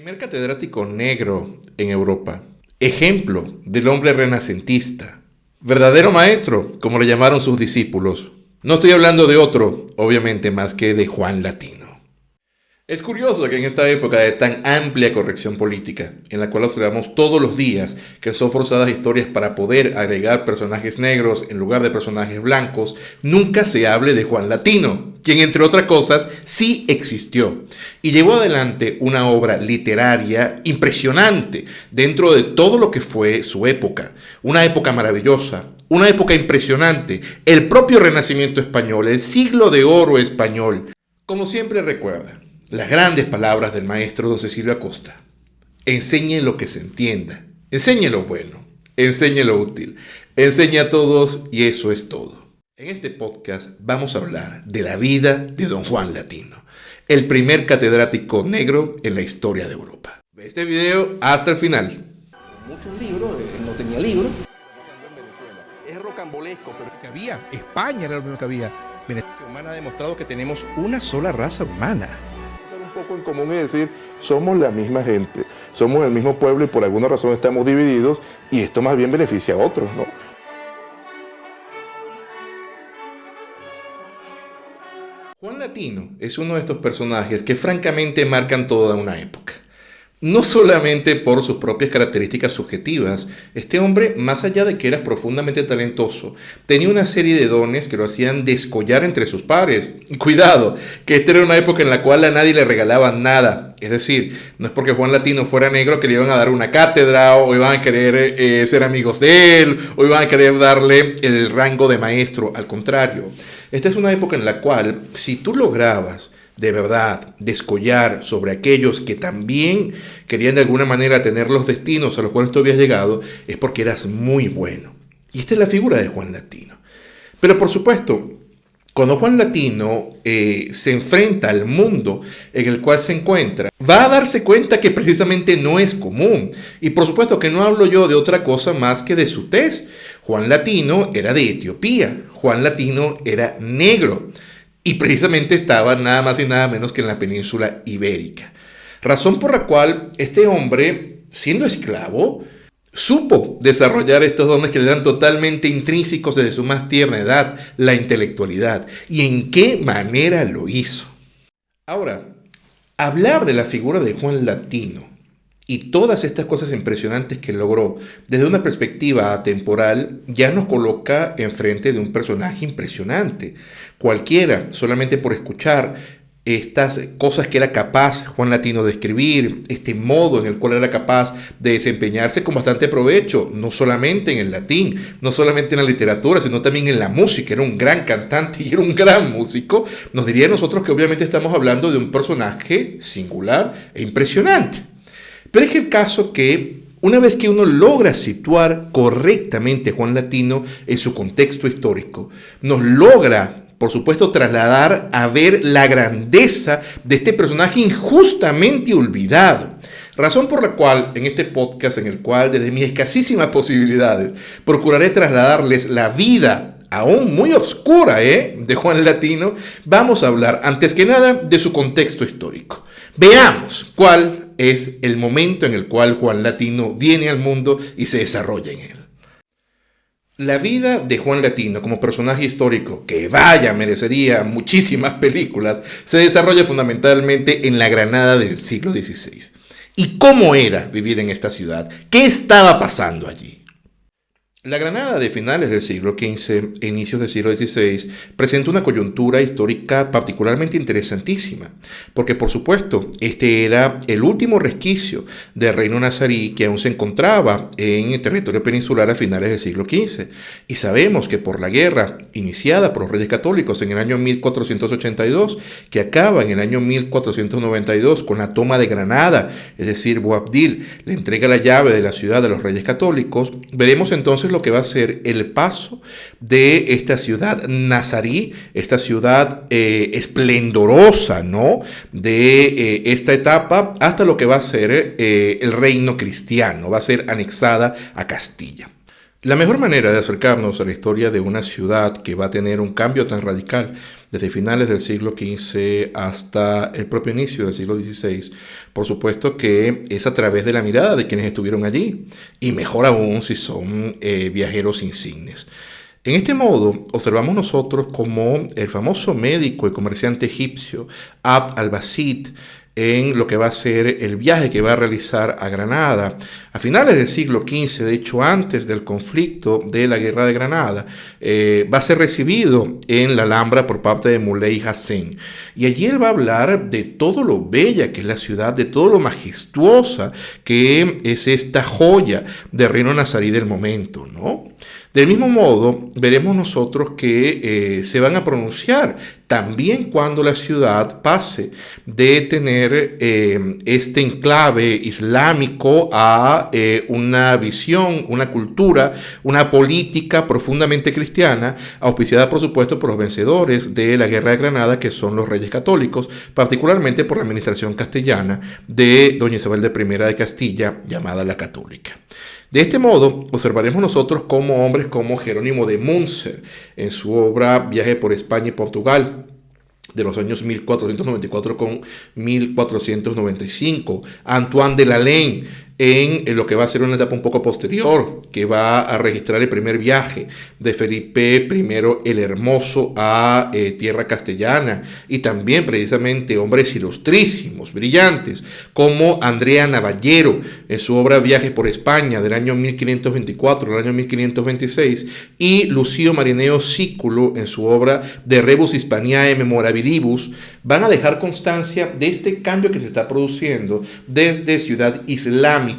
Primer catedrático negro en Europa, ejemplo del hombre renacentista, verdadero maestro, como le llamaron sus discípulos. No estoy hablando de otro, obviamente, más que de Juan Latino. Es curioso que en esta época de tan amplia corrección política, en la cual observamos todos los días que son forzadas historias para poder agregar personajes negros en lugar de personajes blancos, nunca se hable de Juan Latino, quien entre otras cosas sí existió y llevó adelante una obra literaria impresionante dentro de todo lo que fue su época, una época maravillosa. Una época impresionante, el propio Renacimiento español, el siglo de oro español. Como siempre recuerda, las grandes palabras del maestro don Cecilio Acosta. Enseñe lo que se entienda, enseñe lo bueno, enseñe lo útil, enseñe a todos y eso es todo. En este podcast vamos a hablar de la vida de don Juan Latino, el primer catedrático negro en la historia de Europa. Ve este video hasta el final. Muchos libros, él no tenía libros. Es rocambolesco, pero que había. España era lo mismo que había. Venezuela humana ha demostrado que tenemos una sola raza humana. Un poco en común y decir, somos la misma gente, somos el mismo pueblo y por alguna razón estamos divididos y esto más bien beneficia a otros, ¿no? Juan Latino es uno de estos personajes que francamente marcan toda una época. No solamente por sus propias características subjetivas, este hombre, más allá de que era profundamente talentoso, tenía una serie de dones que lo hacían descollar entre sus pares. Cuidado, que esta era una época en la cual a nadie le regalaban nada. Es decir, no es porque Juan Latino fuera negro que le iban a dar una cátedra o iban a querer ser amigos de él o iban a querer darle el rango de maestro. Al contrario, esta es una época en la cual si tú lograbas de verdad descollar sobre aquellos que también querían de alguna manera tener los destinos a los cuales tú habías llegado, es porque eras muy bueno. Y esta es la figura de Juan Latino. Pero por supuesto, cuando Juan Latino se enfrenta al mundo en el cual se encuentra, va a darse cuenta que precisamente no es común. Y por supuesto que no hablo yo de otra cosa más que de su tez. Juan Latino era de Etiopía. Juan Latino era negro. Y precisamente estaba nada más y nada menos que en la península ibérica. Razón por la cual este hombre, siendo esclavo, supo desarrollar estos dones que le eran totalmente intrínsecos desde su más tierna edad, la intelectualidad. ¿Y en qué manera lo hizo? Ahora, hablar de la figura de Juan Latino y todas estas cosas impresionantes que logró desde una perspectiva atemporal ya nos coloca enfrente de un personaje impresionante. Cualquiera, solamente por escuchar estas cosas que era capaz Juan Latino de escribir, este modo en el cual era capaz de desempeñarse con bastante provecho, no solamente en el latín, no solamente en la literatura, sino también en la música. Era un gran cantante y era un gran músico. Nos diría a nosotros que obviamente estamos hablando de un personaje singular e impresionante. Pero es que el caso que una vez que uno logra situar correctamente a Juan Latino en su contexto histórico, nos logra, por supuesto, trasladar a ver la grandeza de este personaje injustamente olvidado. Razón por la cual en este podcast, en el cual desde mis escasísimas posibilidades, procuraré trasladarles la vida aún muy oscura de Juan Latino, vamos a hablar antes que nada de su contexto histórico. Veamos cuál es el momento en el cual Juan Latino viene al mundo y se desarrolla en él. La vida de Juan Latino como personaje histórico, que vaya, merecería muchísimas películas, se desarrolla fundamentalmente en la Granada del siglo XVI. ¿Y cómo era vivir en esta ciudad? ¿Qué estaba pasando allí? La Granada de finales del siglo XV e inicios del siglo XVI presenta una coyuntura histórica particularmente interesantísima, porque por supuesto este era el último resquicio del reino nazarí que aún se encontraba en el territorio peninsular a finales del siglo XV, y sabemos que por la guerra iniciada por los reyes católicos en el año 1482, que acaba en el año 1492 con la toma de Granada, es decir, Boabdil le entrega la llave de la ciudad a los reyes católicos, veremos entonces lo que va a ser el paso de esta ciudad nazarí, esta ciudad esplendorosa, ¿no?, de esta etapa hasta lo que va a ser el reino cristiano, va a ser anexada a Castilla. La mejor manera de acercarnos a la historia de una ciudad que va a tener un cambio tan radical desde finales del siglo XV hasta el propio inicio del siglo XVI, por supuesto que es a través de la mirada de quienes estuvieron allí, y mejor aún si son viajeros insignes. En este modo, observamos nosotros como el famoso médico y comerciante egipcio Abd al-Basit, en lo que va a ser el viaje que va a realizar a Granada a finales del siglo XV, de hecho antes del conflicto de la Guerra de Granada, va a ser recibido en la Alhambra por parte de Muley Hassen. Y allí él va a hablar de todo lo bella que es la ciudad, de todo lo majestuosa que es esta joya del reino nazarí del momento, ¿no? Del mismo modo, veremos nosotros que se van a pronunciar también cuando la ciudad pase de tener este enclave islámico a una visión, una cultura, una política profundamente cristiana, auspiciada por supuesto por los vencedores de la Guerra de Granada, que son los Reyes Católicos, particularmente por la administración castellana de doña Isabel I de Castilla, llamada la Católica. De este modo, observaremos nosotros cómo hombres como Jerónimo de Munzer, en su obra Viaje por España y Portugal, de los años 1494 con 1495, Antoine de Lalaine, en lo que va a ser una etapa un poco posterior, que va a registrar el primer viaje de Felipe I el Hermoso a tierra castellana, y también precisamente hombres ilustrísimos, brillantes, como Andrea Navallero en su obra Viajes por España del año 1524 al año 1526, y Lucio Marineo Sículo en su obra De Rebus Hispaniae Memorabilibus, van a dejar constancia de este cambio que se está produciendo desde ciudad islámica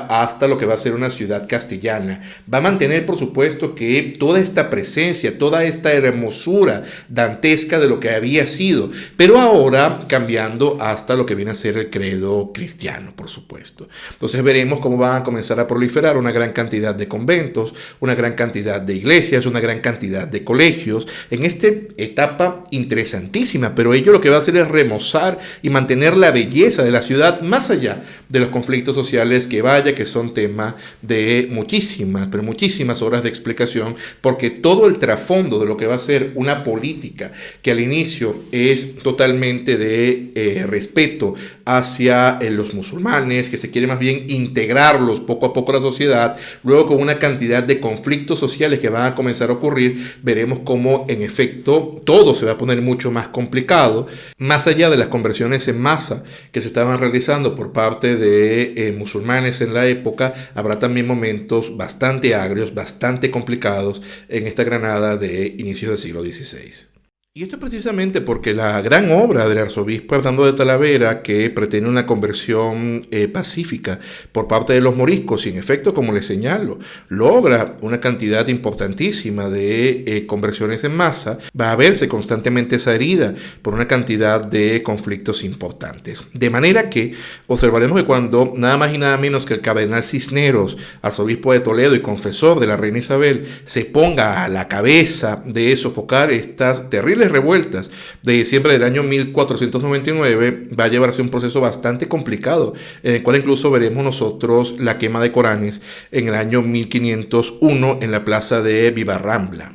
hasta lo que va a ser una ciudad castellana. Va a mantener, por supuesto, que toda esta presencia, toda esta hermosura dantesca de lo que había sido, pero ahora cambiando hasta lo que viene a ser el credo cristiano, por supuesto. Entonces veremos cómo van a comenzar a proliferar una gran cantidad de conventos, una gran cantidad de iglesias, una gran cantidad de colegios, en esta etapa interesantísima, pero ello lo que va a hacer es remozar y mantener la belleza de la ciudad más allá de los conflictos sociales que vaya, que son tema de muchísimas, pero muchísimas horas de explicación, porque todo el trasfondo de lo que va a ser una política que al inicio es totalmente de respeto hacia los musulmanes, que se quiere más bien integrarlos poco a poco a la sociedad, luego con una cantidad de conflictos sociales que van a comenzar a ocurrir, veremos cómo en efecto todo se va a poner mucho más complicado, más allá de las conversiones en masa que se estaban realizando por parte de musulmanes en la época. Habrá también momentos bastante agrios, bastante complicados en esta Granada de inicios del siglo XVI. Y esto precisamente porque la gran obra del arzobispo Hernando de Talavera, que pretende una conversión pacífica por parte de los moriscos, y en efecto, como les señalo, logra una cantidad importantísima de conversiones en masa, va a verse constantemente esa herida por una cantidad de conflictos importantes. De manera que observaremos que cuando nada más y nada menos que el cardenal Cisneros, arzobispo de Toledo y confesor de la reina Isabel, se ponga a la cabeza de sofocar estas terribles revueltas de diciembre del año 1499, va a llevarse un proceso bastante complicado, en el cual incluso veremos nosotros la quema de Coranes en el año 1501 en la plaza de Vivarrambla.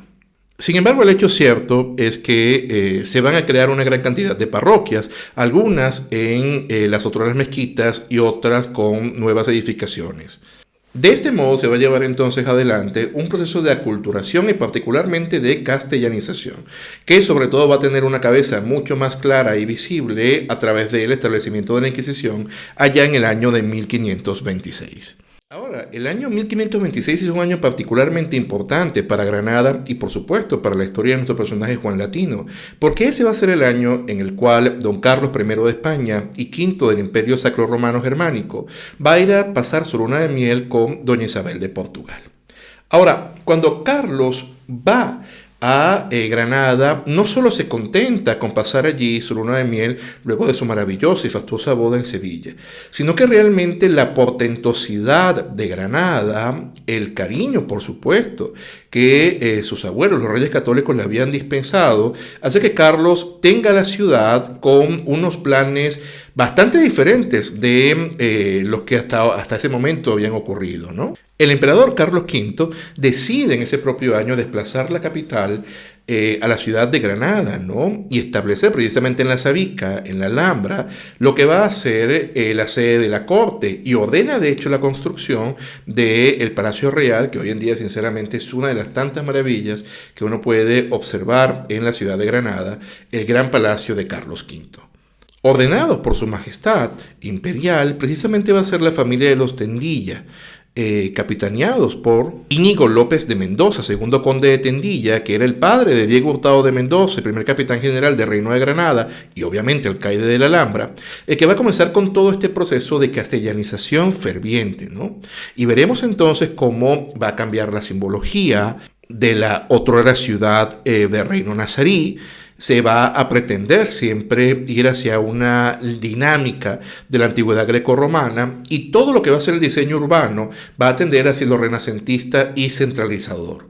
Sin embargo, el hecho cierto es que se van a crear una gran cantidad de parroquias, algunas en las otras mezquitas y otras con nuevas edificaciones. De este modo se va a llevar entonces adelante un proceso de aculturación y particularmente de castellanización, que sobre todo va a tener una cabeza mucho más clara y visible a través del establecimiento de la Inquisición allá en el año de 1526. Ahora, el año 1526 es un año particularmente importante para Granada y por supuesto para la historia de nuestro personaje Juan Latino, porque ese va a ser el año en el cual don Carlos I de España y V del Imperio Sacro-Romano Germánico va a ir a pasar su luna de miel con doña Isabel de Portugal. Ahora, cuando Carlos va a Granada, no solo se contenta con pasar allí su luna de miel luego de su maravillosa y fastuosa boda en Sevilla, sino que realmente la portentosidad de Granada, el cariño, por supuesto, que sus abuelos, los Reyes Católicos, le habían dispensado, hace que Carlos tenga la ciudad con unos planes bastante diferentes de los que hasta ese momento habían ocurrido, ¿no? El emperador Carlos V decide en ese propio año desplazar la capital a la ciudad de Granada, ¿no? Y establecer precisamente en la Sabica, en la Alhambra, lo que va a ser la sede de la corte, y ordena de hecho la construcción del Palacio Real, que hoy en día sinceramente es una de las tantas maravillas que uno puede observar en la ciudad de Granada, el gran palacio de Carlos V. Ordenado por su majestad imperial, precisamente va a ser la familia de los Tendilla, capitaneados por Íñigo López de Mendoza, segundo conde de Tendilla, que era el padre de Diego Hurtado de Mendoza, el primer capitán general del Reino de Granada y obviamente alcaide de la Alhambra, que va a comenzar con todo este proceso de castellanización ferviente, ¿no? Y veremos entonces cómo va a cambiar la simbología de la otrora ciudad del Reino Nazarí. Se va a pretender siempre ir hacia una dinámica de la antigüedad grecorromana, y todo lo que va a ser el diseño urbano va a tender hacia lo renacentista y centralizador.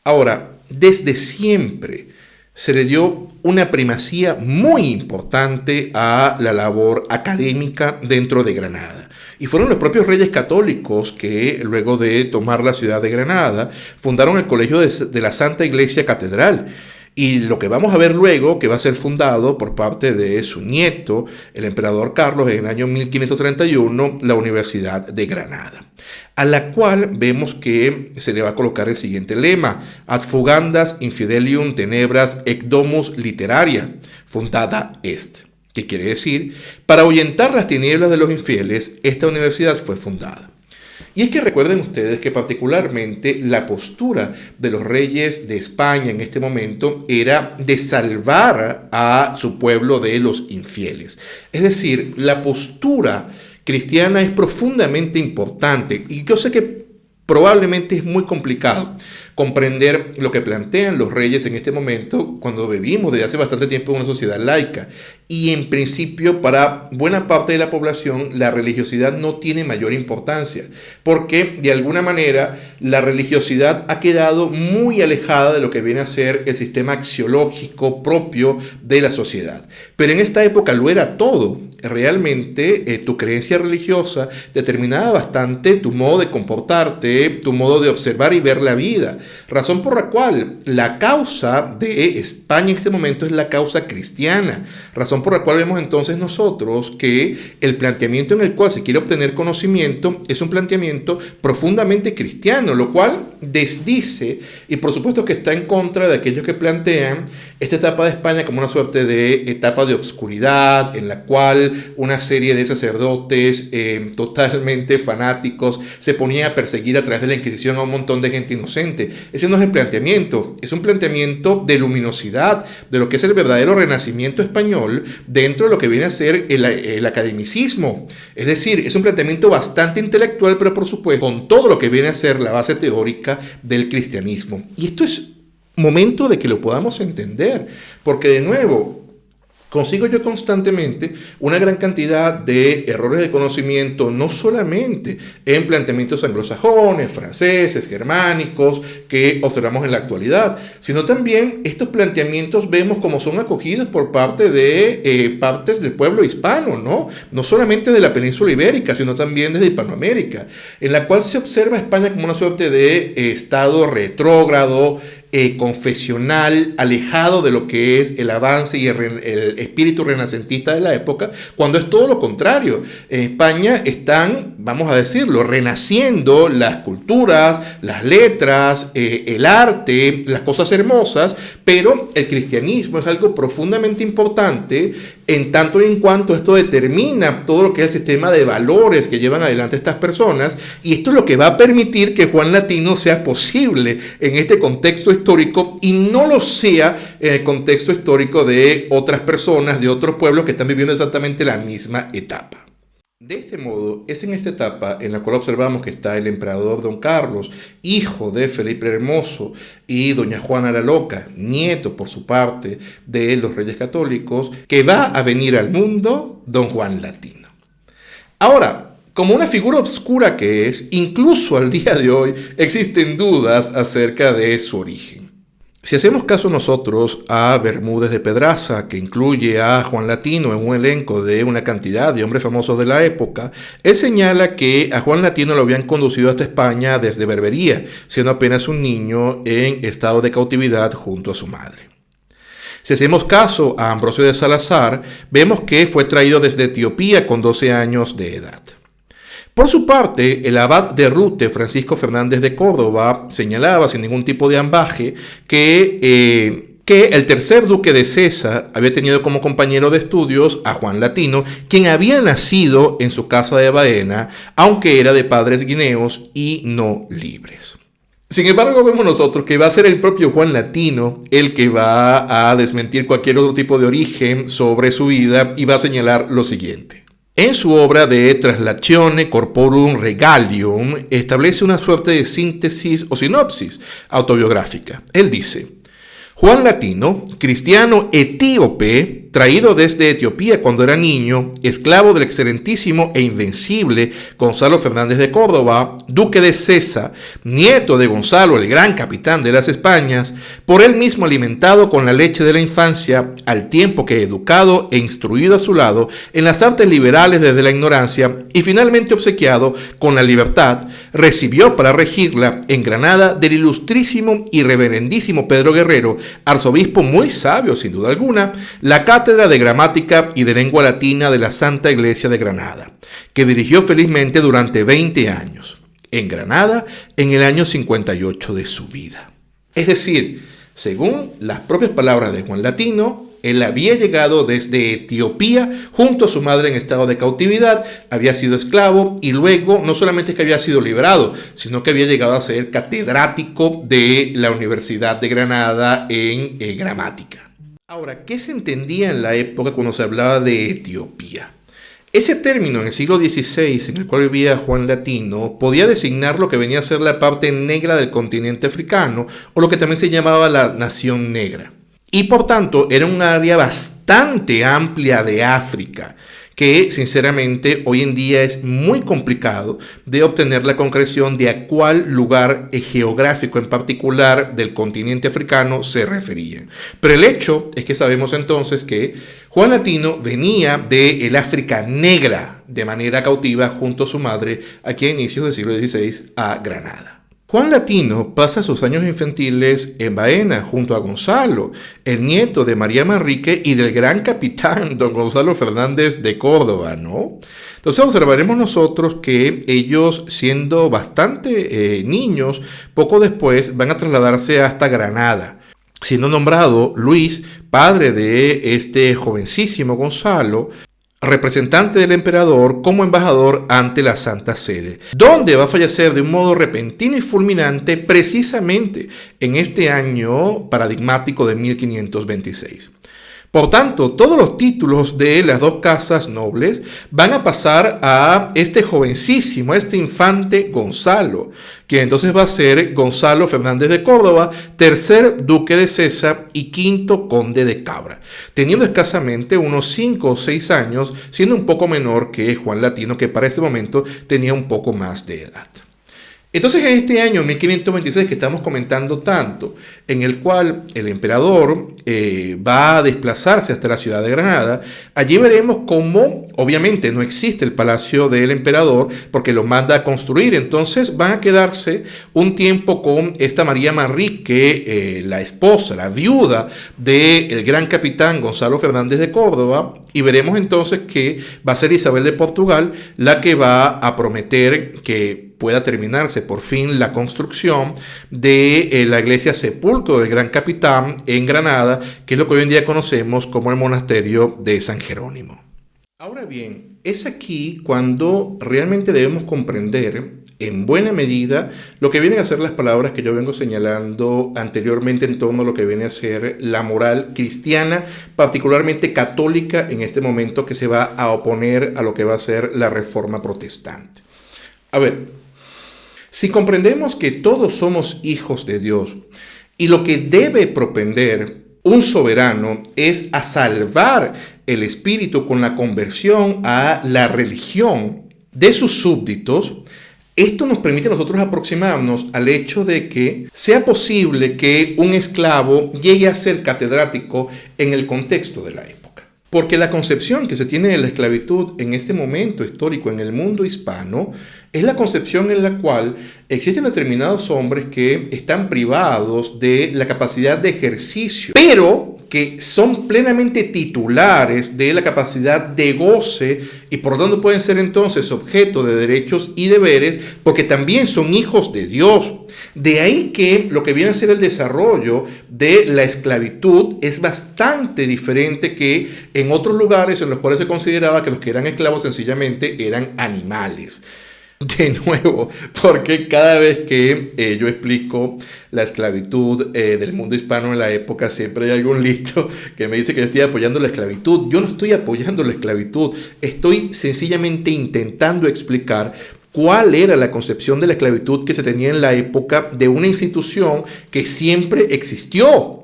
Ahora, desde siempre se le dio una primacía muy importante a la labor académica dentro de Granada. Y fueron los propios reyes católicos que, luego de tomar la ciudad de Granada, fundaron el Colegio de la Santa Iglesia Catedral. Y lo que vamos a ver luego, que va a ser fundado por parte de su nieto, el emperador Carlos, en el año 1531, la Universidad de Granada, a la cual vemos que se le va a colocar el siguiente lema: Ad fugandas infidelium tenebras ec domus literaria, fundada est. ¿Qué quiere decir? Para ahuyentar las tinieblas de los infieles, esta universidad fue fundada. Y es que recuerden ustedes que particularmente la postura de los reyes de España en este momento era de salvar a su pueblo de los infieles. Es decir, la postura cristiana es profundamente importante, y yo sé que probablemente es muy complicado comprender lo que plantean los reyes en este momento, cuando vivimos desde hace bastante tiempo en una sociedad laica. Y en principio, para buena parte de la población, la religiosidad no tiene mayor importancia, porque de alguna manera la religiosidad ha quedado muy alejada de lo que viene a ser el sistema axiológico propio de la sociedad. Pero en esta época lo era todo. Realmente tu creencia religiosa determinaba bastante tu modo de comportarte, tu modo de observar y ver la vida. Razón por la cual la causa de España en este momento es la causa cristiana. Razón por la cual vemos entonces nosotros que el planteamiento en el cual se quiere obtener conocimiento es un planteamiento profundamente cristiano, lo cual desdice y por supuesto que está en contra de aquellos que plantean esta etapa de España como una suerte de etapa de obscuridad en la cual una serie de sacerdotes totalmente fanáticos se ponían a perseguir a través de la Inquisición a un montón de gente inocente. Ese no es el planteamiento, es un planteamiento de luminosidad, de lo que es el verdadero renacimiento español dentro de lo que viene a ser el academicismo. Es decir, es un planteamiento bastante intelectual, pero por supuesto con todo lo que viene a ser la base teórica del cristianismo. Y esto es momento de que lo podamos entender, porque de nuevo, consigo yo constantemente una gran cantidad de errores de conocimiento, no solamente en planteamientos anglosajones, franceses, germánicos, que observamos en la actualidad, sino también estos planteamientos vemos como son acogidos por parte de partes del pueblo hispano, ¿no? No solamente de la península ibérica, sino también desde Hispanoamérica, en la cual se observa a España como una suerte de estado retrógrado, confesional, alejado de lo que es el avance y el espíritu renacentista de la época, cuando es todo lo contrario. En España están, vamos a decirlo, renaciendo las culturas, las letras, el arte, las cosas hermosas, pero el cristianismo es algo profundamente importante en tanto y en cuanto esto determina todo lo que es el sistema de valores que llevan adelante estas personas, y esto es lo que va a permitir que Juan Latino sea posible en este contexto histórico y no lo sea en el contexto histórico de otras personas, de otros pueblos que están viviendo exactamente la misma etapa. De este modo, es en esta etapa en la cual observamos que está el emperador Don Carlos, hijo de Felipe el Hermoso, y doña Juana la Loca, nieto por su parte de los reyes católicos, que va a venir al mundo Don Juan Latino. Ahora, como una figura obscura que es, incluso al día de hoy existen dudas acerca de su origen. Si hacemos caso nosotros a Bermúdez de Pedraza, que incluye a Juan Latino en un elenco de una cantidad de hombres famosos de la época, él señala que a Juan Latino lo habían conducido hasta España desde Berbería, siendo apenas un niño en estado de cautividad junto a su madre. Si hacemos caso a Ambrosio de Salazar, vemos que fue traído desde Etiopía con 12 años de edad. Por su parte, el abad de Rute, Francisco Fernández de Córdoba, señalaba sin ningún tipo de ambaje que el tercer duque de Sesa había tenido como compañero de estudios a Juan Latino, quien había nacido en su casa de Baena, aunque era de padres guineos y no libres. Sin embargo, vemos nosotros que va a ser el propio Juan Latino el que va a desmentir cualquier otro tipo de origen sobre su vida y va a señalar lo siguiente. En su obra de Translatione Corporum Regalium establece una suerte de síntesis o sinopsis autobiográfica. Él dice: Juan Latino, cristiano etíope, traído desde Etiopía cuando era niño, esclavo del excelentísimo e invencible Gonzalo Fernández de Córdoba, duque de Sesa, nieto de Gonzalo, el gran capitán de las Españas, por él mismo alimentado con la leche de la infancia, al tiempo que educado e instruido a su lado en las artes liberales desde la ignorancia y finalmente obsequiado con la libertad, recibió para regirla en Granada del ilustrísimo y reverendísimo Pedro Guerrero, arzobispo muy sabio sin duda alguna, la cátedra de gramática y de lengua latina de la Santa Iglesia de Granada, que dirigió felizmente durante 20 años, en Granada en el año 58 de su vida. Es decir, según las propias palabras de Juan Latino, él había llegado desde Etiopía junto a su madre en estado de cautividad, había sido esclavo y luego no solamente es que había sido liberado, sino que había llegado a ser catedrático de la Universidad de Granada en gramática. Ahora, ¿qué se entendía en la época cuando se hablaba de Etiopía? Ese término en el siglo XVI en el cual vivía Juan Latino podía designar lo que venía a ser la parte negra del continente africano o lo que también se llamaba la nación negra. Y por tanto era un área bastante amplia de África que sinceramente hoy en día es muy complicado de obtener la concreción de a cuál lugar geográfico en particular del continente africano se refería. Pero el hecho es que sabemos entonces que Juan Latino venía del África negra de manera cautiva junto a su madre aquí a inicios del siglo XVI a Granada. Juan Latino pasa sus años infantiles en Baena junto a Gonzalo, el nieto de María Manrique y del gran capitán don Gonzalo Fernández de Córdoba, ¿no? Entonces observaremos nosotros que ellos, siendo bastante niños, poco después van a trasladarse hasta Granada, siendo nombrado Luis, padre de este jovencísimo Gonzalo, representante del emperador como embajador ante la Santa Sede, donde va a fallecer de un modo repentino y fulminante precisamente en este año paradigmático de 1526. Por tanto, todos los títulos de las dos casas nobles van a pasar a este jovencísimo, este infante Gonzalo, que entonces va a ser Gonzalo Fernández de Córdoba, tercer duque de Sesa y quinto conde de Cabra, teniendo escasamente unos 5 o 6 años, siendo un poco menor que Juan Latino, que para este momento tenía un poco más de edad. Entonces en este año 1526 que estamos comentando tanto, en el cual el emperador va a desplazarse hasta la ciudad de Granada, allí veremos cómo obviamente no existe el palacio del emperador porque lo manda a construir, entonces van a quedarse un tiempo con esta María Manrique, la esposa, la viuda del gran capitán Gonzalo Fernández de Córdoba, y veremos entonces que va a ser Isabel de Portugal la que va a prometer que pueda terminarse por fin la construcción de la iglesia Sepulcro del Gran Capitán en Granada, que es lo que hoy en día conocemos como el monasterio de San Jerónimo. Ahora bien, es aquí cuando realmente debemos comprender en buena medida lo que vienen a ser las palabras que yo vengo señalando anteriormente en torno a lo que viene a ser la moral cristiana, particularmente católica en este momento, que se va a oponer a lo que va a ser la reforma protestante. A ver, si comprendemos que todos somos hijos de Dios y lo que debe propender un soberano es a salvar el espíritu con la conversión a la religión de sus súbditos, Esto nos permite a nosotros aproximarnos al hecho de que sea posible que un esclavo llegue a ser catedrático en el contexto de la época. Porque la concepción que se tiene de la esclavitud en este momento histórico en el mundo hispano es la concepción en la cual existen determinados hombres que están privados de la capacidad de ejercicio, pero que son plenamente titulares de la capacidad de goce y por lo tanto pueden ser entonces objeto de derechos y deberes porque también son hijos de Dios. De ahí que lo que viene a ser el desarrollo de la esclavitud es bastante diferente que en otros lugares en los cuales se consideraba que los que eran esclavos sencillamente eran animales. De nuevo, porque cada vez que yo explico la esclavitud del mundo hispano en la época, siempre hay algún listo que me dice que yo estoy apoyando la esclavitud. Yo no estoy apoyando la esclavitud, estoy sencillamente intentando explicar cuál era la concepción de la esclavitud que se tenía en la época de una institución que siempre existió.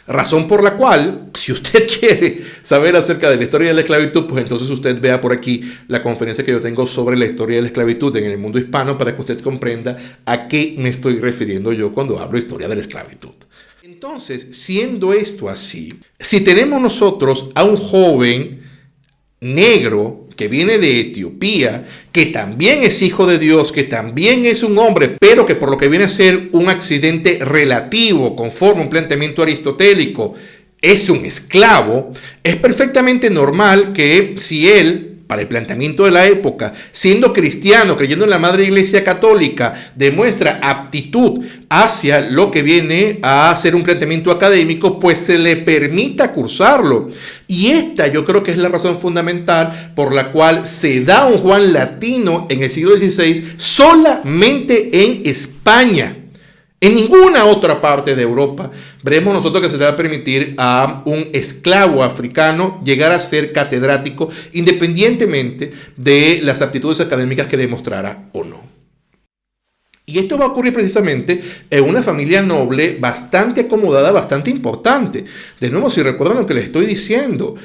Razón por la cual, si usted quiere saber acerca de la historia de la esclavitud, pues entonces usted vea por aquí la conferencia que yo tengo sobre la historia de la esclavitud en el mundo hispano para que usted comprenda a qué me estoy refiriendo yo cuando hablo de historia de la esclavitud. Entonces, siendo esto así, si tenemos nosotros a un joven negro que viene de Etiopía, que también es hijo de Dios, que también es un hombre, pero que por lo que viene a ser un accidente relativo, conforme a un planteamiento aristotélico, es un esclavo, es perfectamente normal que si él, para el planteamiento de la época, siendo cristiano, creyendo en la Madre Iglesia Católica, demuestra aptitud hacia lo que viene a ser un planteamiento académico, pues se le permita cursarlo. Y esta yo creo que es la razón fundamental por la cual se da un Juan Latino en el siglo XVI solamente en España. En ninguna otra parte de Europa veremos nosotros que se le va a permitir a un esclavo africano llegar a ser catedrático independientemente de las aptitudes académicas que demostrara o no. Y esto va a ocurrir precisamente en una familia noble bastante acomodada, bastante importante. De nuevo, si recuerdan lo que les estoy diciendo,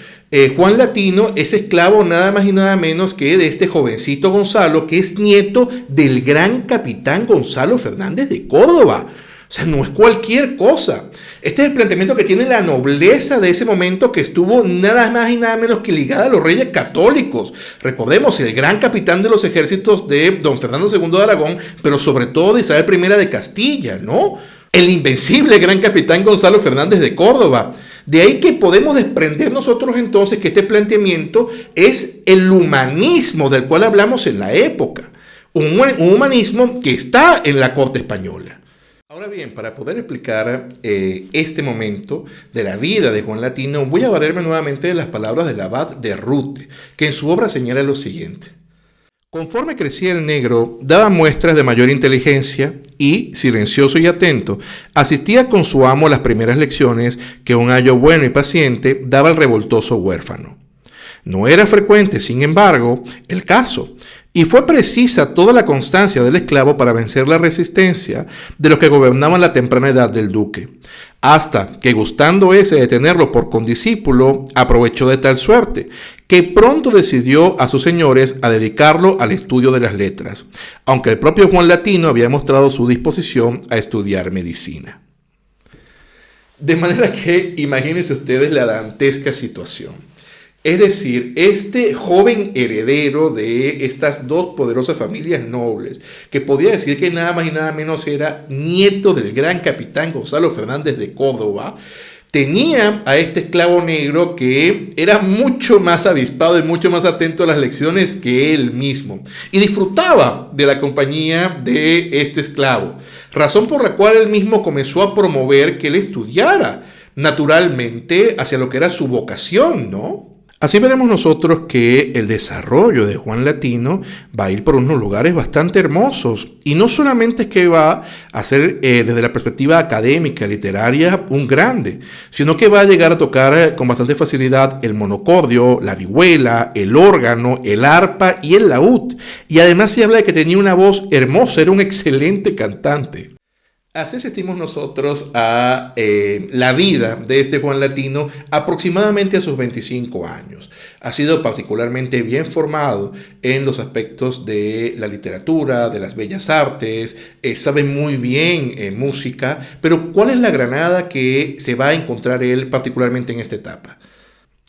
Juan Latino es esclavo nada más y nada menos que de este jovencito Gonzalo, que es nieto del gran capitán Gonzalo Fernández de Córdoba. O sea, no es cualquier cosa. Este es el planteamiento que tiene la nobleza de ese momento que estuvo nada más y nada menos que ligada a los reyes católicos. Recordemos, el gran capitán de los ejércitos de don Fernando II de Aragón, pero sobre todo de Isabel I de Castilla, ¿no? El invencible gran capitán Gonzalo Fernández de Córdoba. De ahí que podemos desprender nosotros entonces que este planteamiento es el humanismo del cual hablamos en la época. Un humanismo que está en la corte española. Ahora bien, para poder explicar este momento de la vida de Juan Latino, voy a valerme nuevamente de las palabras del abad de Rute, que en su obra señala lo siguiente. Conforme crecía el negro, daba muestras de mayor inteligencia y, silencioso y atento, asistía con su amo a las primeras lecciones que un ayo bueno y paciente daba al revoltoso huérfano. No era frecuente, sin embargo, el caso, y fue precisa toda la constancia del esclavo para vencer la resistencia de los que gobernaban la temprana edad del duque, hasta que, gustando ese de tenerlo por condiscípulo, aprovechó de tal suerte, que pronto decidió a sus señores a dedicarlo al estudio de las letras, aunque el propio Juan Latino había mostrado su disposición a estudiar medicina. De manera que imagínense ustedes la dantesca situación. Es decir, este joven heredero de estas dos poderosas familias nobles, que podía decir que nada más y nada menos era nieto del gran capitán Gonzalo Fernández de Córdoba, tenía a este esclavo negro que era mucho más avispado y mucho más atento a las lecciones que él mismo, y disfrutaba de la compañía de este esclavo, razón por la cual él mismo comenzó a promover que él estudiara naturalmente hacia lo que era su vocación, ¿no? Así veremos nosotros que el desarrollo de Juan Latino va a ir por unos lugares bastante hermosos. Y no solamente es que va a ser desde la perspectiva académica, literaria, un grande, sino que va a llegar a tocar con bastante facilidad el monocordio, la vihuela, el órgano, el arpa y el laúd. Y además se habla de que tenía una voz hermosa, era un excelente cantante. Así asistimos nosotros a la vida de este Juan Latino aproximadamente a sus 25 años. Ha sido particularmente bien formado en los aspectos de la literatura, de las bellas artes, sabe muy bien música, pero ¿cuál es la granada que se va a encontrar él particularmente en esta etapa?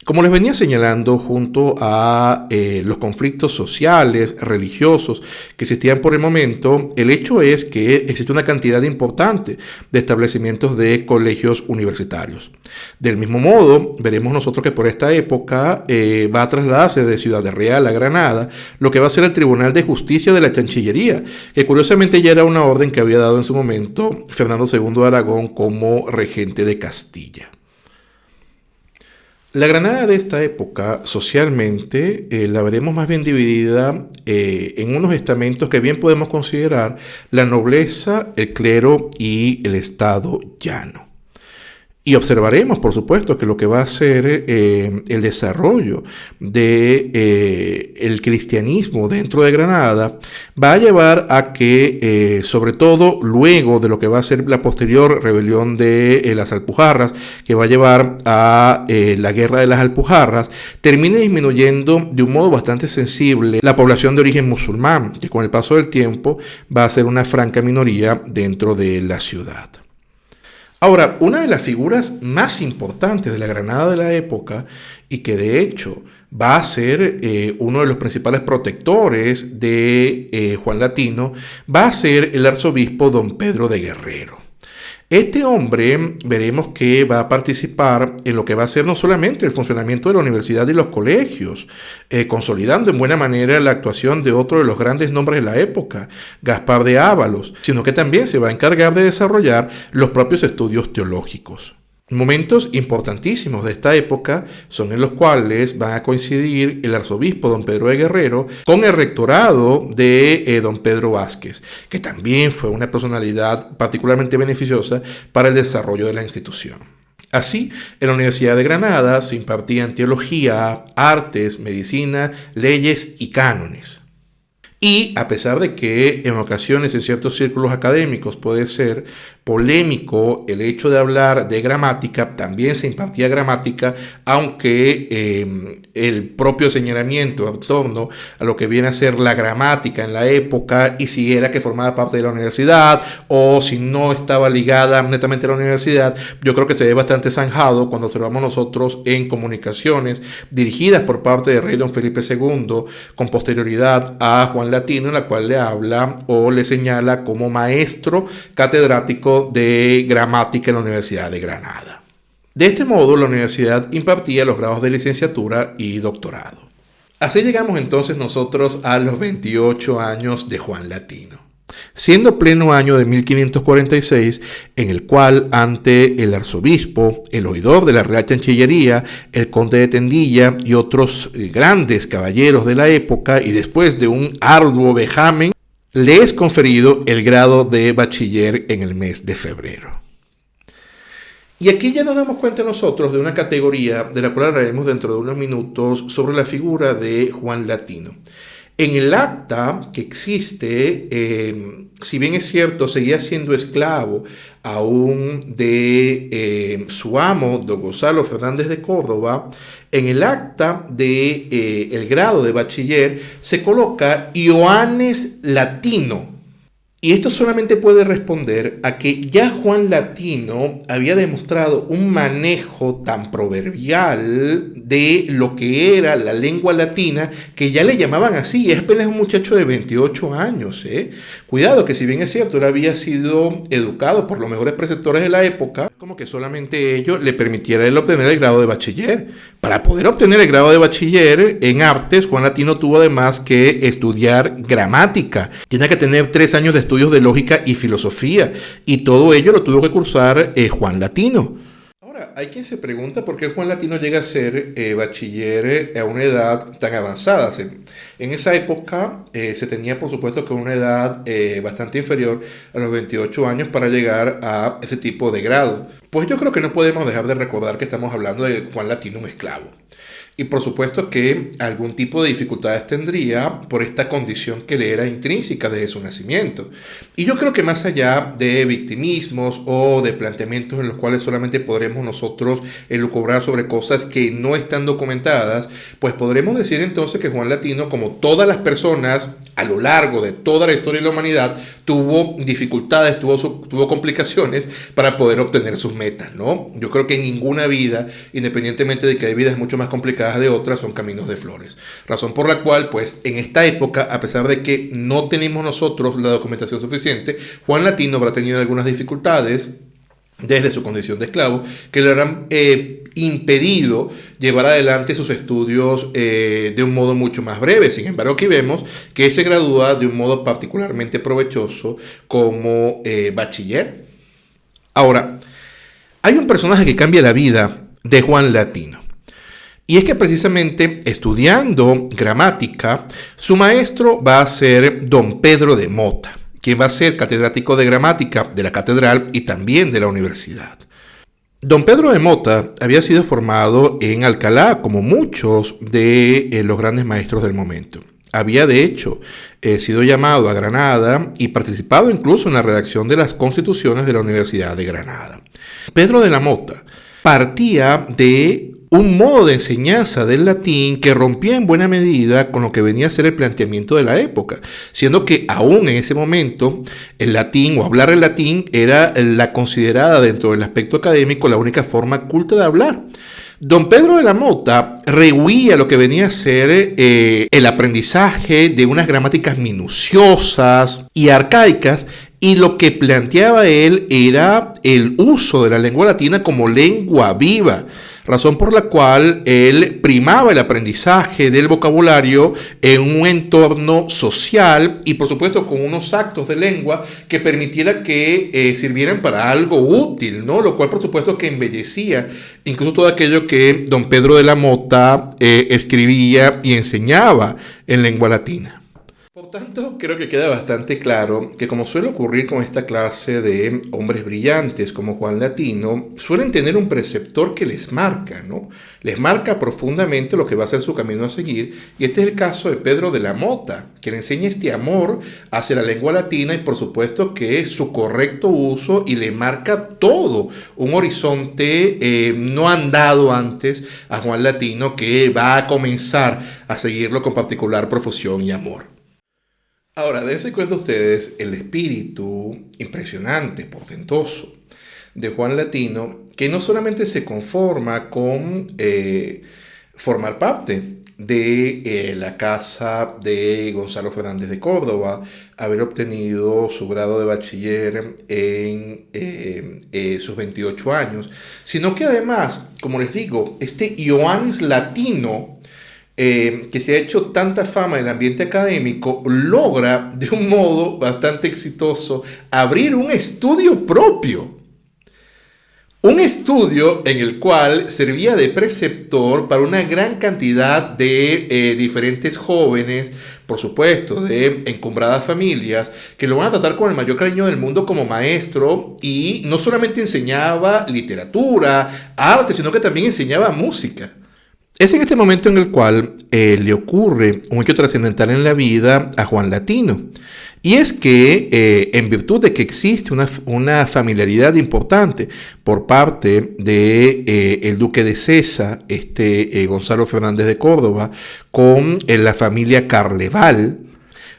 Como les venía señalando, junto a los conflictos sociales, religiosos que existían por el momento, el hecho es que existe una cantidad importante de establecimientos de colegios universitarios. Del mismo modo, veremos nosotros que por esta época va a trasladarse de Ciudad Real a Granada lo que va a ser el Tribunal de Justicia de la Chanchillería, que curiosamente ya era una orden que había dado en su momento Fernando II de Aragón como regente de Castilla. La Granada de esta época, socialmente, la veremos más bien dividida en unos estamentos que bien podemos considerar la nobleza, el clero y el estado llano. Y observaremos, por supuesto, que lo que va a ser el desarrollo del cristianismo dentro de Granada va a llevar a que, sobre todo luego de lo que va a ser la posterior rebelión de las Alpujarras, que va a llevar a la guerra de las Alpujarras, termine disminuyendo de un modo bastante sensible la población de origen musulmán, que con el paso del tiempo va a ser una franca minoría dentro de la ciudad. Ahora, una de las figuras más importantes de la Granada de la época y que de hecho va a ser uno de los principales protectores de Juan Latino va a ser el arzobispo don Pedro de Guerrero. Este hombre veremos que va a participar en lo que va a ser no solamente el funcionamiento de la universidad y los colegios, consolidando en buena manera la actuación de otro de los grandes nombres de la época, Gaspar de Ávalos, sino que también se va a encargar de desarrollar los propios estudios teológicos. Momentos importantísimos de esta época son en los cuales van a coincidir el arzobispo don Pedro de Guerrero con el rectorado de don Pedro Vázquez, que también fue una personalidad particularmente beneficiosa para el desarrollo de la institución. Así, en la Universidad de Granada se impartían teología, artes, medicina, leyes y cánones. Y a pesar de que en ocasiones en ciertos círculos académicos puede ser polémico el hecho de hablar de gramática, también se impartía gramática, aunque el propio señalamiento en torno a lo que viene a ser la gramática en la época y si era que formaba parte de la universidad o si no estaba ligada netamente a la universidad, yo creo que se ve bastante zanjado cuando observamos nosotros en comunicaciones dirigidas por parte del rey don Felipe II con posterioridad a Juan Latino, en la cual le habla o le señala como maestro catedrático de gramática en la Universidad de Granada. De este modo, la universidad impartía los grados de licenciatura y doctorado. Así llegamos entonces nosotros a los 28 años de Juan Latino, siendo pleno año de 1546, en el cual ante el arzobispo, el oidor de la Real Chanchillería, el conde de Tendilla y otros grandes caballeros de la época, y después de un arduo vejamen, le es conferido el grado de bachiller en el mes de febrero. Y aquí ya nos damos cuenta nosotros de una categoría de la cual hablaremos dentro de unos minutos sobre la figura de Juan Latino. En el acta que existe, si bien es cierto, seguía siendo esclavo aún de su amo, don Gonzalo Fernández de Córdoba. En el acta de el grado de bachiller se coloca Ioannes Latino. Y esto solamente puede responder a que ya Juan Latino había demostrado un manejo tan proverbial de lo que era la lengua latina que ya le llamaban así. Es apenas un muchacho de 28 años. Cuidado que si bien es cierto, él había sido educado por los mejores preceptores de la época, como que solamente ello le permitiera a él obtener el grado de bachiller. Para poder obtener el grado de bachiller en artes, Juan Latino tuvo además que estudiar gramática. Tenía que tener 3 años de estudios de lógica y filosofía, y todo ello lo tuvo que cursar Juan Latino. Ahora, hay quien se pregunta por qué Juan Latino llega a ser bachiller a una edad tan avanzada. En esa época se tenía, por supuesto, que una edad bastante inferior a los 28 años para llegar a ese tipo de grado. Pues yo creo que no podemos dejar de recordar que estamos hablando de Juan Latino, un esclavo. Y por supuesto que algún tipo de dificultades tendría por esta condición que le era intrínseca desde su nacimiento. Y yo creo que más allá de victimismos o de planteamientos en los cuales solamente podremos nosotros elucubrar sobre cosas que no están documentadas, pues podremos decir entonces que Juan Latino, como todas las personas a lo largo de toda la historia de la humanidad, tuvo dificultades, tuvo complicaciones para poder obtener sus metas, ¿no? Yo creo que ninguna vida, independientemente de que hay vidas mucho más complicadas de otras, son caminos de flores. Razón por la cual, pues, en esta época, a pesar de que no tenemos nosotros la documentación suficiente, Juan Latino habrá tenido algunas dificultades desde su condición de esclavo, que le habrán impedido llevar adelante sus estudios de un modo mucho más breve. Sin embargo, aquí vemos que se gradúa de un modo particularmente provechoso como bachiller. Ahora, hay un personaje que cambia la vida de Juan Latino. Y es que precisamente estudiando gramática, su maestro va a ser don Pedro de Mota, quien va a ser catedrático de gramática de la catedral y también de la universidad. Don Pedro de Mota había sido formado en Alcalá, como muchos de los grandes maestros del momento. Había de hecho sido llamado a Granada y participado incluso en la redacción de las constituciones de la Universidad de Granada. Pedro de la Mota partía de un modo de enseñanza del latín que rompía en buena medida con lo que venía a ser el planteamiento de la época, siendo que aún en ese momento el latín o hablar el latín era la considerada dentro del aspecto académico la única forma culta de hablar. Don Pedro de la Mota rehuía lo que venía a ser el aprendizaje de unas gramáticas minuciosas y arcaicas, y lo que planteaba él era el uso de la lengua latina como lengua viva, razón por la cual él primaba el aprendizaje del vocabulario en un entorno social y por supuesto con unos actos de lengua que permitiera que sirvieran para algo útil, ¿no? Lo cual por supuesto que embellecía incluso todo aquello que don Pedro de la Mota escribía y enseñaba en lengua latina. Por tanto, creo que queda bastante claro que, como suele ocurrir con esta clase de hombres brillantes como Juan Latino, suelen tener un preceptor que les marca, ¿no? Les marca profundamente lo que va a ser su camino a seguir, y este es el caso de Pedro de la Mota, que le enseña este amor hacia la lengua latina y por supuesto que es su correcto uso, y le marca todo un horizonte no andado antes a Juan Latino, que va a comenzar a seguirlo con particular profusión y amor. Ahora, dense cuenta ustedes el espíritu impresionante, portentoso de Juan Latino, que no solamente se conforma con formar parte de la casa de Gonzalo Fernández de Córdoba, haber obtenido su grado de bachiller en sus 28 años, sino que además, como les digo, este Ioannis Latino, que se ha hecho tanta fama en el ambiente académico, logra de un modo bastante exitoso abrir un estudio propio. Un estudio en el cual servía de preceptor para una gran cantidad de diferentes jóvenes, por supuesto, de encumbradas familias, que lo van a tratar con el mayor cariño del mundo como maestro, y no solamente enseñaba literatura, arte, sino que también enseñaba música. Es en este momento en el cual le ocurre un hecho trascendental en la vida a Juan Latino. Y es que en virtud de que existe una familiaridad importante por parte de el duque de Sesa, Gonzalo Fernández de Córdoba, con la familia Carleval,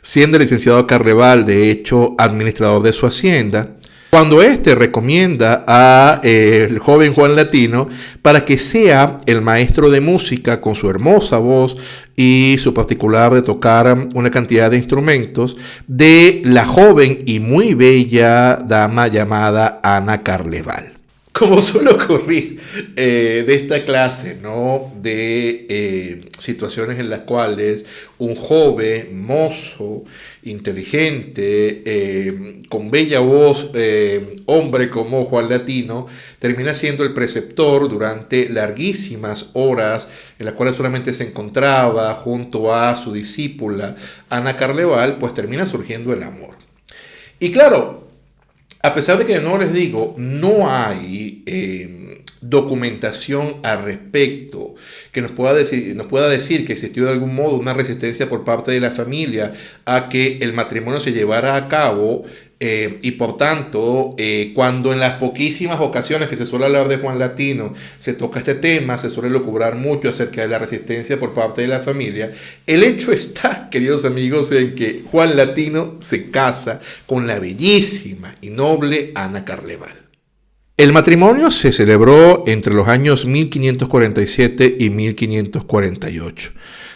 siendo el licenciado Carleval de hecho administrador de su hacienda, cuando recomienda a el joven Juan Latino para que sea el maestro de música con su hermosa voz y su particular de tocar una cantidad de instrumentos de la joven y muy bella dama llamada Ana Carleval. Como suele ocurrir de esta clase, ¿no? De situaciones en las cuales un joven, mozo, inteligente, con bella voz, hombre como Juan Latino, termina siendo el preceptor durante larguísimas horas en las cuales solamente se encontraba junto a su discípula Ana Carleval, pues termina surgiendo el amor. Y claro, A pesar de que, no les digo, no hay documentación al respecto que nos pueda decir que existió de algún modo una resistencia por parte de la familia a que el matrimonio se llevara a cabo, y por tanto, cuando en las poquísimas ocasiones que se suele hablar de Juan Latino se toca este tema, se suele lucubrar mucho acerca de la resistencia por parte de la familia. El hecho está, queridos amigos, en que Juan Latino se casa con la bellísima y noble Ana Carleval. El matrimonio se celebró entre los años 1547 y 1548.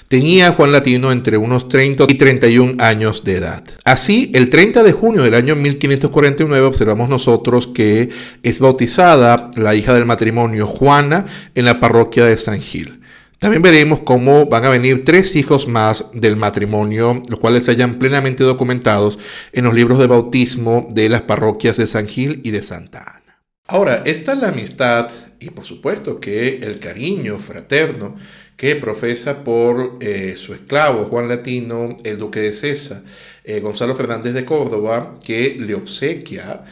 Tenía Juan Latino entre unos 30 y 31 años de edad. Así, el 30 de junio del año 1549 observamos nosotros que es bautizada la hija del matrimonio, Juana, en la parroquia de San Gil. También veremos cómo van a venir 3 hijos más del matrimonio, los cuales se hallan plenamente documentados en los libros de bautismo de las parroquias de San Gil y de Santa Ana. Ahora, esta es la amistad y por supuesto que el cariño fraterno que profesa por su esclavo Juan Latino, el duque de Sesa, Gonzalo Fernández de Córdoba, que le obsequia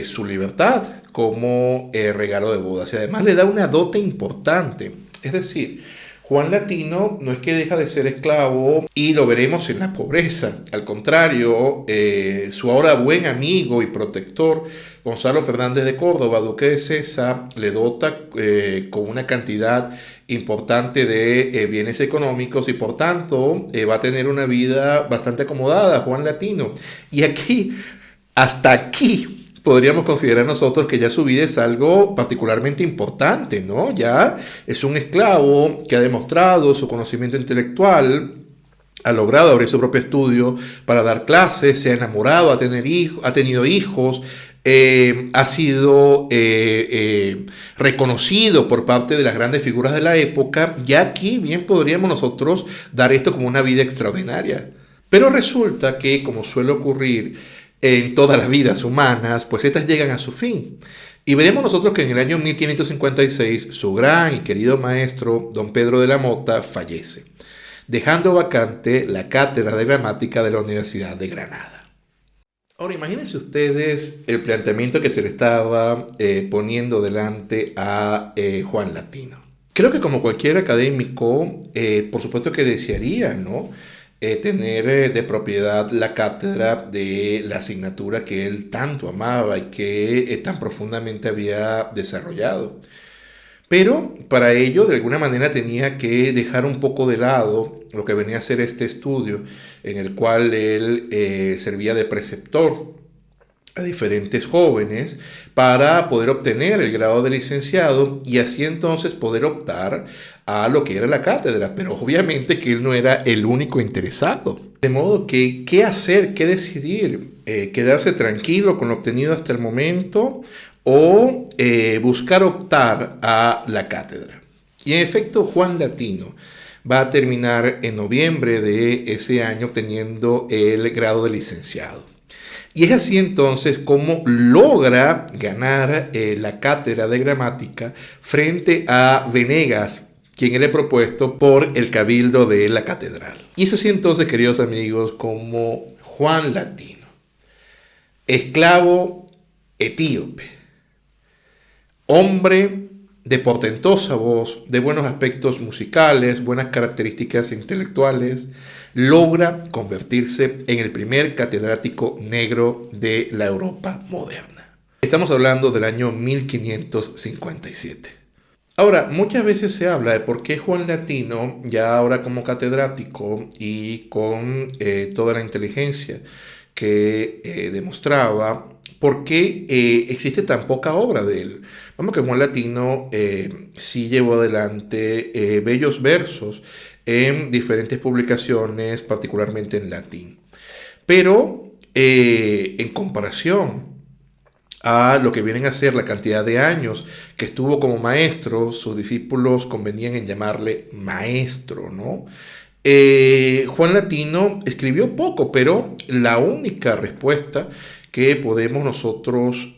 su libertad como regalo de bodas y además le da una dote importante. Es decir, Juan Latino no es que deja de ser esclavo y lo veremos en la pobreza. Al contrario, su ahora buen amigo y protector, Gonzalo Fernández de Córdoba, duque de Sesa, le dota con una cantidad importante de bienes económicos y por tanto va a tener una vida bastante acomodada, Juan Latino. Y aquí, hasta aquí, podríamos considerar nosotros que ya su vida es algo particularmente importante, ¿no? Ya es un esclavo que ha demostrado su conocimiento intelectual, ha logrado abrir su propio estudio para dar clases, se ha enamorado, ha tenido hijos, ha sido reconocido por parte de las grandes figuras de la época. Ya aquí bien podríamos nosotros dar esto como una vida extraordinaria. Pero resulta que, como suele ocurrir en todas las vidas humanas, pues estas llegan a su fin. Y veremos nosotros que en el año 1556 su gran y querido maestro, don Pedro de la Mota, fallece, dejando vacante la cátedra de gramática de la Universidad de Granada. Ahora imagínense ustedes el planteamiento que se le estaba poniendo delante a Juan Latino. Creo que como cualquier académico, por supuesto que desearía, ¿no?, tener de propiedad la cátedra de la asignatura que él tanto amaba y que tan profundamente había desarrollado. Pero para ello, de alguna manera, tenía que dejar un poco de lado lo que venía a ser este estudio, en el cual él servía de preceptor a diferentes jóvenes para poder obtener el grado de licenciado y así entonces poder optar a lo que era la cátedra, pero obviamente que él no era el único interesado. De modo que, ¿qué hacer? ¿Qué decidir? ¿Quedarse tranquilo con lo obtenido hasta el momento o buscar optar a la cátedra? Y en efecto, Juan Latino va a terminar en noviembre de ese año obteniendo el grado de licenciado. Y es así entonces como logra ganar la cátedra de gramática frente a Venegas, quien él le propuesto por el cabildo de la catedral. Y es así entonces, queridos amigos, como Juan Latino, esclavo etíope, hombre de portentosa voz, de buenos aspectos musicales, buenas características intelectuales, logra convertirse en el primer catedrático negro de la Europa moderna. Estamos hablando del año 1557. Ahora, muchas veces se habla de por qué Juan Latino, ya ahora como catedrático y con toda la inteligencia que demostraba, por qué existe tan poca obra de él. Vamos, que Juan Latino sí llevó adelante bellos versos en diferentes publicaciones, particularmente en latín. Pero en comparación a lo que vienen a ser la cantidad de años que estuvo como maestro, sus discípulos convenían en llamarle maestro, ¿no? Juan Latino escribió poco, pero la única respuesta que podemos nosotros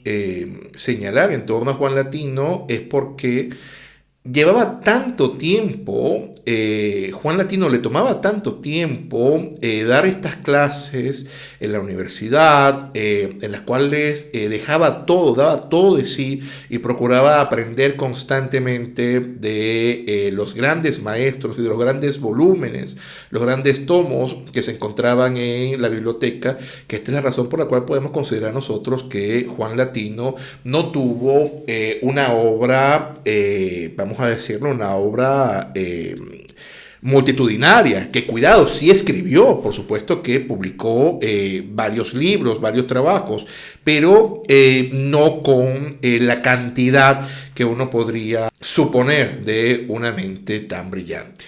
señalar en torno a Juan Latino es porque llevaba tanto tiempo, Juan Latino le tomaba tanto tiempo dar estas clases en la universidad, en las cuales dejaba todo, daba todo de sí y procuraba aprender constantemente de los grandes maestros y de los grandes volúmenes, los grandes tomos que se encontraban en la biblioteca, que esta es la razón por la cual podemos considerar nosotros que Juan Latino no tuvo una obra, vamos a decirlo, una obra multitudinaria, que cuidado, sí escribió, por supuesto que publicó varios libros, varios trabajos, pero no con la cantidad que uno podría suponer de una mente tan brillante.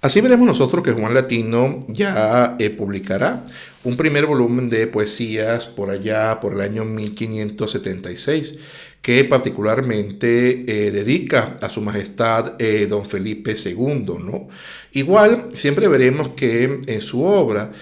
Así veremos nosotros que Juan Latino ya publicará un primer volumen de poesías por allá, por el año 1576, que particularmente dedica a su majestad don Felipe II, ¿no? Igual, siempre veremos que en su obra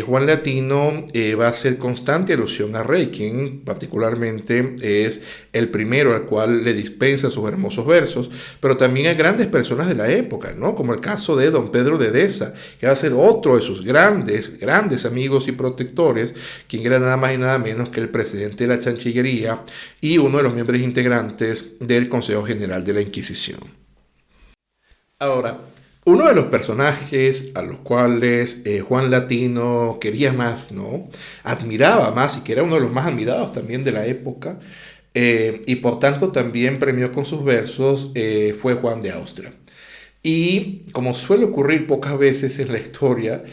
Juan Latino va a hacer constante alusión a Rey, quien particularmente es el primero al cual le dispensa sus hermosos versos, pero también a grandes personas de la época, ¿no? Como el caso de don Pedro de Deza, que va a ser otro de sus grandes amigos y protectores, quien era nada más y nada menos que el presidente de la Chanchillería y uno de los miembros integrantes del Consejo General de la Inquisición. Ahora, uno de los personajes a los cuales Juan Latino quería más, ¿no? Admiraba más y que era uno de los más admirados también de la época y por tanto también premió con sus versos fue Juan de Austria. Y como suele ocurrir pocas veces en la historia,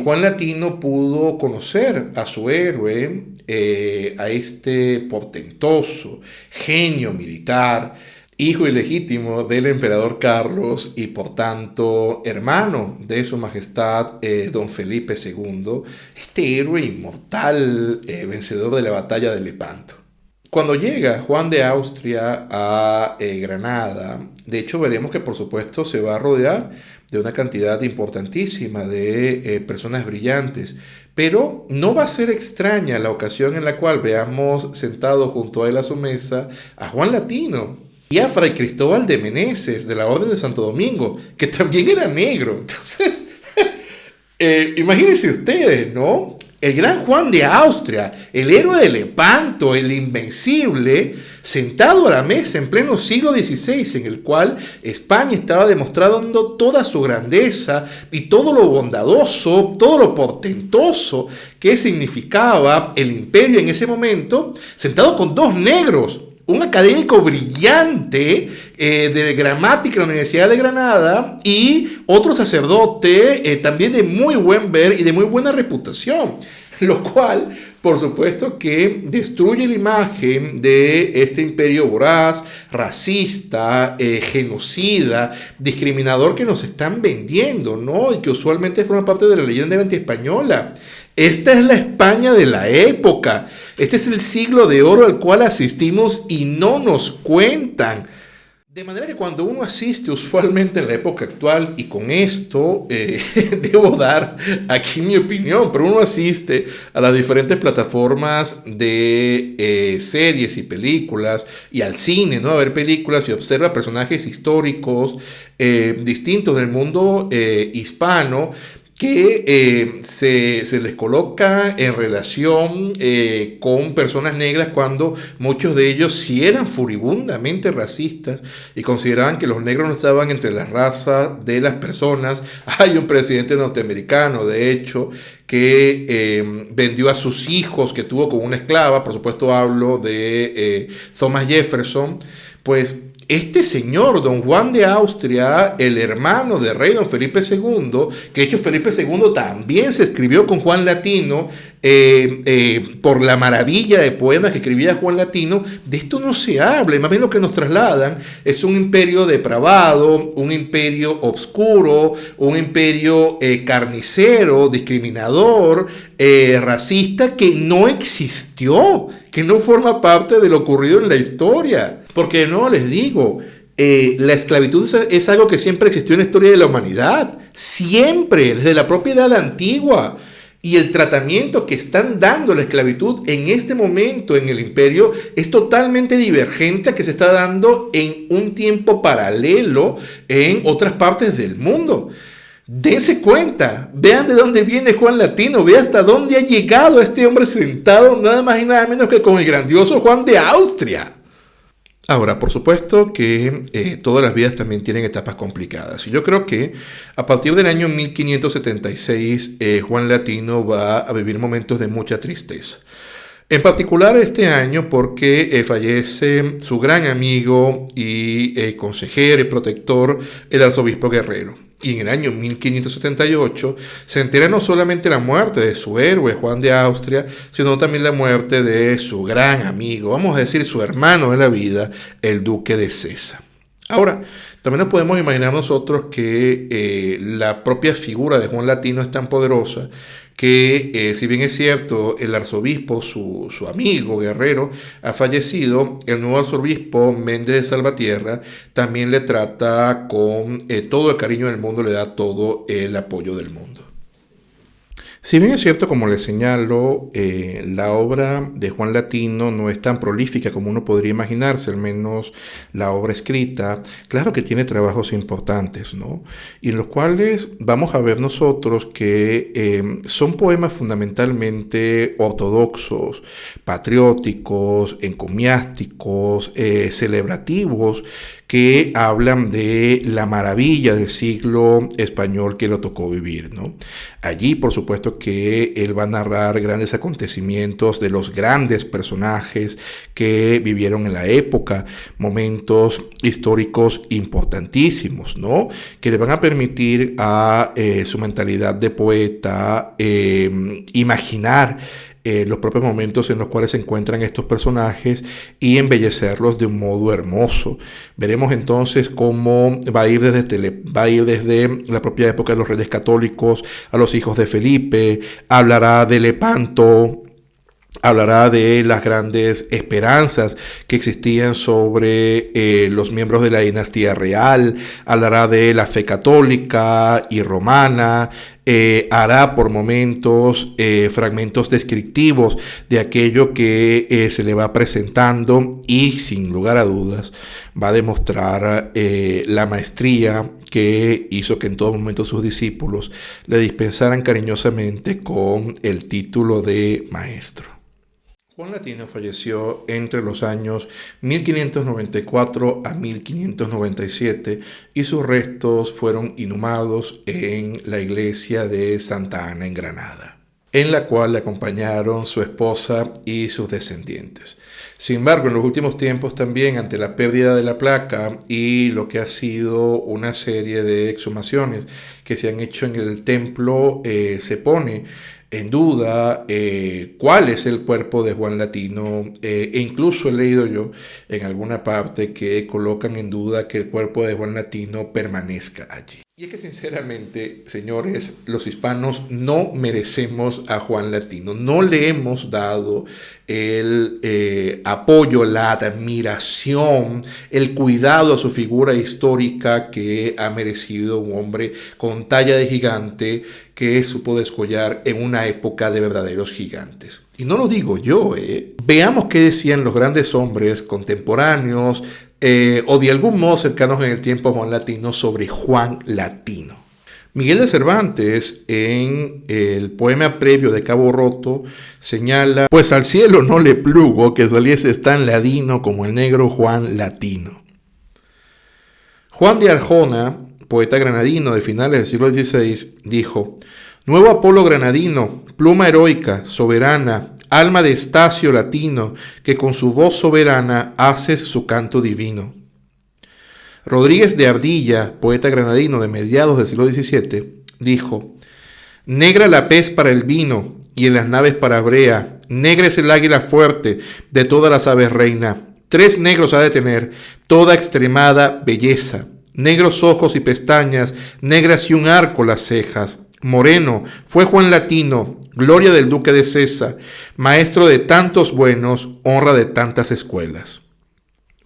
Juan Latino pudo conocer a su héroe, a este portentoso genio militar, hijo ilegítimo del emperador Carlos y por tanto hermano de su majestad don Felipe II, este héroe inmortal, vencedor de la batalla de Lepanto. Cuando llega Juan de Austria a Granada, de hecho veremos que por supuesto se va a rodear de una cantidad importantísima de personas brillantes, pero no va a ser extraña la ocasión en la cual veamos sentado junto a él a su mesa a Juan Latino y a Fray Cristóbal de Meneses, de la Orden de Santo Domingo, que también era negro. Entonces, imagínense ustedes, ¿no? El gran Juan de Austria, el héroe de Lepanto, el invencible, sentado a la mesa en pleno siglo XVI, en el cual España estaba demostrando toda su grandeza y todo lo bondadoso, todo lo portentoso que significaba el imperio en ese momento, sentado con dos negros. Un académico brillante de gramática en la Universidad de Granada y otro sacerdote también de muy buen ver y de muy buena reputación, lo cual por supuesto que destruye la imagen de este imperio voraz, racista, genocida, discriminador que nos están vendiendo, ¿no? Y que usualmente forma parte de la leyenda antiespañola. Esta es la España de la época. Este es el siglo de oro al cual asistimos y no nos cuentan. De manera que cuando uno asiste usualmente en la época actual, y con esto debo dar aquí mi opinión, pero uno asiste a las diferentes plataformas de series y películas y al cine, ¿no? A ver películas y observa personajes históricos distintos del mundo hispano, que se les coloca en relación con personas negras cuando muchos de ellos sí eran furibundamente racistas y consideraban que los negros no estaban entre las razas de las personas. Hay un presidente norteamericano, de hecho, que vendió a sus hijos que tuvo con una esclava, por supuesto hablo de Thomas Jefferson. Pues este señor, don Juan de Austria, el hermano del rey don Felipe II, que de hecho Felipe II también se escribió con Juan Latino, por la maravilla de poemas que escribía Juan Latino, de esto no se habla. Más bien lo que nos trasladan es un imperio depravado, un imperio obscuro, un imperio carnicero, discriminador, racista, que no existió, que no forma parte de lo ocurrido en la historia. Porque no les digo, la esclavitud es algo que siempre existió en la historia de la humanidad, siempre, desde la propia edad antigua. Y el tratamiento que están dando a la esclavitud en este momento en el imperio es totalmente divergente a que se está dando en un tiempo paralelo en otras partes del mundo. Dense cuenta, vean de dónde viene Juan Latino, vean hasta dónde ha llegado este hombre sentado nada más y nada menos que con el grandioso Juan de Austria. Ahora, por supuesto que todas las vidas también tienen etapas complicadas. Y yo creo que a partir del año 1576, Juan Latino va a vivir momentos de mucha tristeza. En particular este año porque fallece su gran amigo y consejero y protector, el arzobispo Guerrero. Y en el año 1578 se entera no solamente la muerte de su héroe Juan de Austria, sino también la muerte de su gran amigo, vamos a decir su hermano de la vida, el duque de Sesa. Ahora, también nos podemos imaginar nosotros que la propia figura de Juan Latino es tan poderosa que si bien es cierto el arzobispo, su amigo Guerrero, ha fallecido, el nuevo arzobispo Méndez de Salvatierra también le trata con todo el cariño del mundo, le da todo el apoyo del mundo. Si bien es cierto, como les señalo, la obra de Juan Latino no es tan prolífica como uno podría imaginarse, al menos la obra escrita. Claro que tiene trabajos importantes, ¿no? Y en los cuales vamos a ver nosotros que son poemas fundamentalmente ortodoxos, patrióticos, encomiásticos, celebrativos, que hablan de la maravilla del siglo español que lo tocó vivir, ¿no? Allí, por supuesto, que él va a narrar grandes acontecimientos de los grandes personajes que vivieron en la época, momentos históricos importantísimos, ¿no? Que le van a permitir a su mentalidad de poeta imaginar los propios momentos en los cuales se encuentran estos personajes y embellecerlos de un modo hermoso. Veremos entonces cómo va a ir desde la propia época de los reyes católicos a los hijos de Felipe, hablará de Lepanto, hablará de las grandes esperanzas que existían sobre los miembros de la dinastía real, hablará de la fe católica y romana, hará por momentos fragmentos descriptivos de aquello que se le va presentando y sin lugar a dudas va a demostrar la maestría que hizo que en todo momento sus discípulos le dispensaran cariñosamente con el título de maestro. Juan Latino falleció entre los años 1594 a 1597 y sus restos fueron inhumados en la iglesia de Santa Ana en Granada, en la cual le acompañaron su esposa y sus descendientes. Sin embargo, en los últimos tiempos también, ante la pérdida de la placa y lo que ha sido una serie de exhumaciones que se han hecho en el templo, se pone en duda cuál es el cuerpo de Juan Latino, e incluso he leído yo en alguna parte que colocan en duda que el cuerpo de Juan Latino permanezca allí. Y es que sinceramente, señores, los hispanos no merecemos a Juan Latino, no le hemos dado el apoyo, la admiración, el cuidado a su figura histórica que ha merecido un hombre con talla de gigante que supo descollar en una época de verdaderos gigantes. Y no lo digo yo, Veamos qué decían los grandes hombres contemporáneos o de algún modo cercanos en el tiempo a Juan Latino sobre Juan Latino. Miguel de Cervantes, en el poema previo de Cabo Roto, señala: pues al cielo no le plugo que saliese tan ladino como el negro Juan Latino. Juan de Arjona, poeta granadino de finales del siglo XVI, dijo: nuevo Apolo granadino, pluma heroica, soberana, alma de Estacio latino, que con su voz soberana haces su canto divino. Rodríguez de Ardilla, poeta granadino de mediados del siglo XVII, dijo: negra la pez para el vino, y en las naves para brea, negra es el águila fuerte de todas las aves reina. 3 negros ha de tener, toda extremada belleza, negros ojos y pestañas, negras y un arco las cejas. Moreno fue Juan Latino, gloria del duque de Sesa, maestro de tantos buenos, honra de tantas escuelas.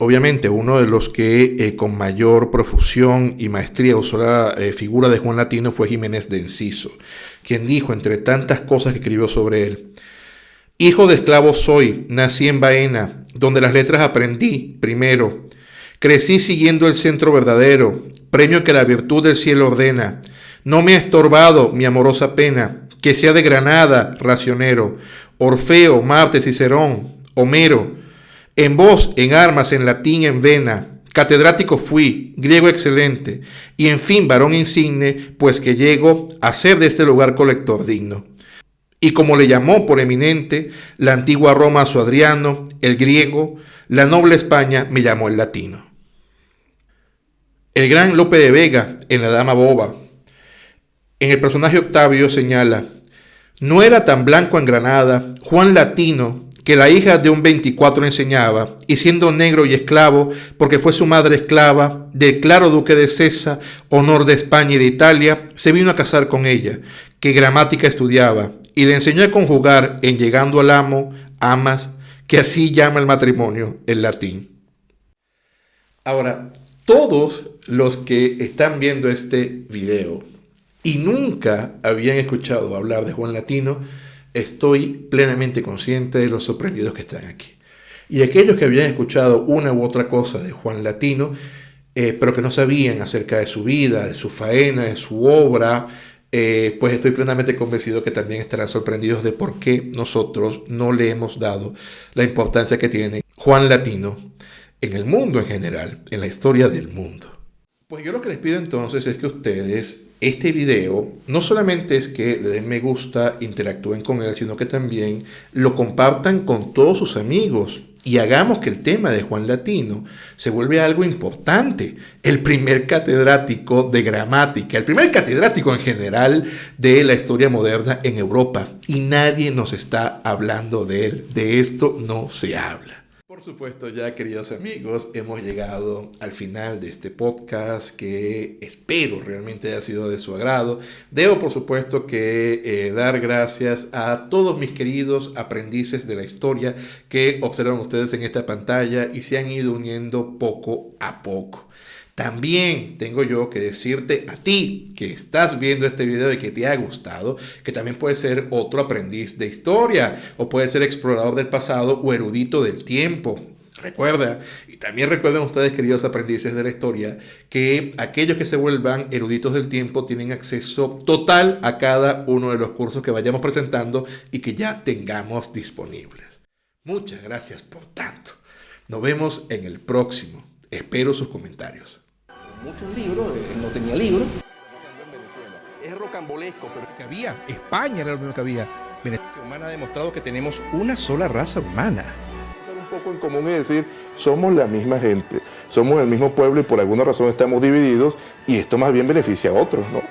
Obviamente, uno de los que con mayor profusión y maestría usó la figura de Juan Latino fue Jiménez de Enciso, quien dijo, entre tantas cosas que escribió sobre él: hijo de esclavo soy, nací en Baena, donde las letras aprendí primero. Crecí siguiendo el centro verdadero, premio que la virtud del cielo ordena. No me ha estorbado mi amorosa pena, que sea de Granada, racionero, Orfeo, Marte, Cicerón, Homero. En voz, en armas, en latín, en vena, catedrático fui, griego excelente, y en fin varón insigne, pues que llego a ser de este lugar colector digno. Y como le llamó por eminente la antigua Roma a su Adriano, el griego, la noble España me llamó el latino. El gran Lope de Vega, en La Dama Boba, en el personaje Octavio señala: no era tan blanco en Granada Juan Latino, que la hija de un 24 enseñaba, y siendo negro y esclavo, porque fue su madre esclava, del claro duque de Cesa, honor de España y de Italia, se vino a casar con ella, que gramática estudiaba, y le enseñó a conjugar, en llegando al amo, amas, que así llama el matrimonio en latín. Ahora, todos los que están viendo este video y nunca habían escuchado hablar de Juan Latino, estoy plenamente consciente de los sorprendidos que están aquí. Y aquellos que habían escuchado una u otra cosa de Juan Latino, pero que no sabían acerca de su vida, de su faena, de su obra, pues estoy plenamente convencido que también estarán sorprendidos de por qué nosotros no le hemos dado la importancia que tiene Juan Latino en el mundo en general, en la historia del mundo. Pues yo lo que les pido entonces es que ustedes, este video, no solamente es que le den me gusta, interactúen con él, sino que también lo compartan con todos sus amigos y hagamos que el tema de Juan Latino se vuelva algo importante. El primer catedrático de gramática, el primer catedrático en general de la historia moderna en Europa. Y nadie nos está hablando de él. De esto no se habla. Por supuesto, ya queridos amigos, hemos llegado al final de este podcast que espero realmente haya sido de su agrado. Debo, por supuesto, que dar gracias a todos mis queridos aprendices de la historia que observan ustedes en esta pantalla y se han ido uniendo poco a poco. También tengo yo que decirte a ti que estás viendo este video y que te ha gustado, que también puedes ser otro aprendiz de historia o puedes ser explorador del pasado o erudito del tiempo. Recuerda, y también recuerden ustedes, queridos aprendices de la historia, que aquellos que se vuelvan eruditos del tiempo tienen acceso total a cada uno de los cursos que vayamos presentando y que ya tengamos disponibles. Muchas gracias por tanto. Nos vemos en el próximo. Espero sus comentarios. Muchos libros, él no tenía libros. En Venezuela. Es rocambolesco, pero que había. España era lo único que había. Venezuela humana ha demostrado que tenemos una sola raza humana. Un poco en común es decir, somos la misma gente, somos el mismo pueblo y por alguna razón estamos divididos y esto más bien beneficia a otros, ¿no?